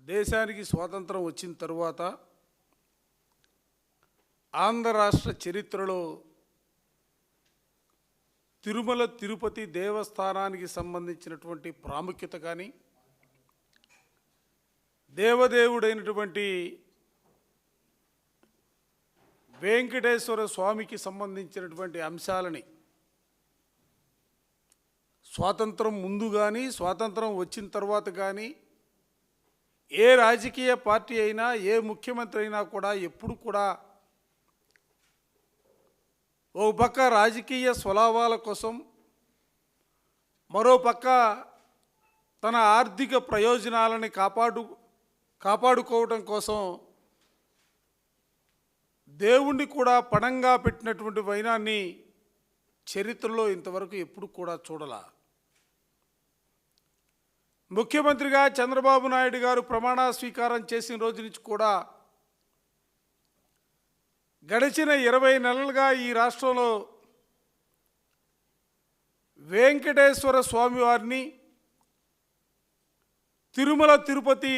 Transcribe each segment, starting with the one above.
దేశానికి స్వాతంత్రం వచ్చిన తరువాత ఆంధ్ర రాష్ట్ర చరిత్రలో తిరుమల తిరుపతి దేవస్థానానికి సంబంధించినటువంటి ప్రాముఖ్యత కానీ దేవదేవుడైనటువంటి వెంకటేశ్వర స్వామికి సంబంధించినటువంటి అంశాలని స్వాతంత్రం ముందు కానీ స్వాతంత్రం వచ్చిన తర్వాత కానీ ఏ రాజకీయ పార్టీ అయినా ఏ ముఖ్యమంత్రి అయినా కూడా ఎప్పుడు కూడా ఓ పక్క రాజకీయ స్వలాభాల కోసం మరో పక్క తన ఆర్థిక ప్రయోజనాలని కాపాడుకోవడం కోసం దేవుణ్ణి కూడా పణంగా పెట్టినటువంటి వైనాన్ని చరిత్రలో ఇంతవరకు ఎప్పుడు కూడా చూడలా. ముఖ్యమంత్రిగా చంద్రబాబు నాయుడు గారు ప్రమాణ స్వీకారం చేసిన రోజు నుంచి కూడా గడిచిన 20 నెలలుగా ఈ రాష్ట్రంలో వెంకటేశ్వర స్వామి వారిని తిరుమల తిరుపతి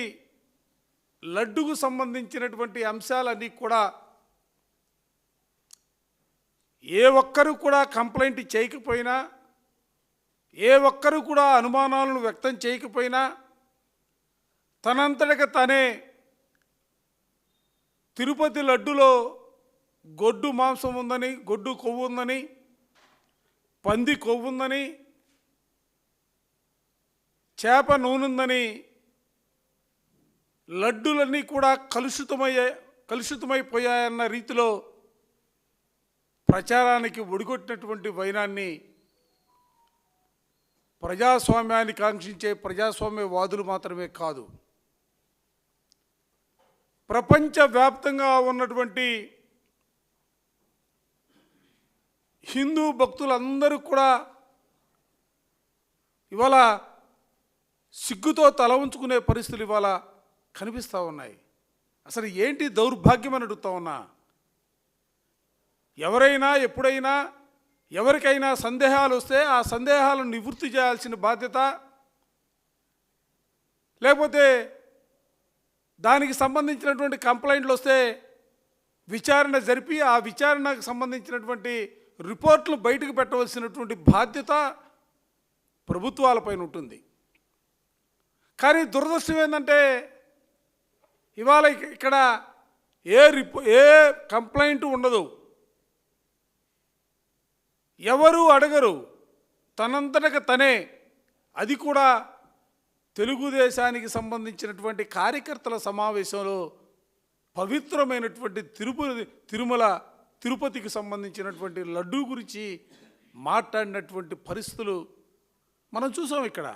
లడ్డుకు సంబంధించినటువంటి అంశాలన్నీ కూడా ఏ ఒక్కరు కూడా కంప్లైంట్ చేయకపోయినా ఏ ఒక్కరు కూడా అనుమానాలను వ్యక్తం చేయకపోయినా తనంతటగా తనే తిరుపతి లడ్డులో గొడ్డు మాంసం ఉందని, గొడ్డు కొవ్వు ఉందని, పంది కొవ్వు ఉందని, చేప నూనె ఉందని లడ్డులన్నీ కూడా కలుషితమైపోయాయన్న రీతిలో ప్రచారానికి ఒడిగొట్టినటువంటి వైనాన్ని ప్రజాస్వామ్యాన్ని కాంక్షించే ప్రజాస్వామ్యవాదులు మాత్రమే కాదు, ప్రపంచవ్యాప్తంగా ఉన్నటువంటి హిందూ భక్తులందరూ కూడా ఇవాళ సిగ్గుతో తల ఉంచుకునే పరిస్థితులు ఇవాళ కనిపిస్తూ ఉన్నాయి. అసలు ఏంటి దౌర్భాగ్యం అని అడుగుతా ఉన్నా. ఎవరైనా ఎప్పుడైనా ఎవరికైనా సందేహాలు వస్తే ఆ సందేహాలను నివృత్తి చేయాల్సిన బాధ్యత, లేకపోతే దానికి సంబంధించినటువంటి కంప్లైంట్లు వస్తే విచారణ జరిపి ఆ విచారణకు సంబంధించినటువంటి రిపోర్ట్లు బయటకు పెట్టవలసినటువంటి బాధ్యత ప్రభుత్వాలపైన ఉంటుంది. కానీ దురదృష్టం ఏంటంటే ఇవాళ ఇక్కడ ఏ కంప్లైంట్ ఉండదు, ఎవరు అడగరు, తనంతటగా తనే, అది కూడా తెలుగుదేశానికి సంబంధించినటువంటి కార్యకర్తల సమావేశంలో పవిత్రమైనటువంటి తిరుమల తిరుపతికి సంబంధించినటువంటి లడ్డూ గురించి మాట్లాడినటువంటి పరిస్థితులు మనం చూసాం ఇక్కడ.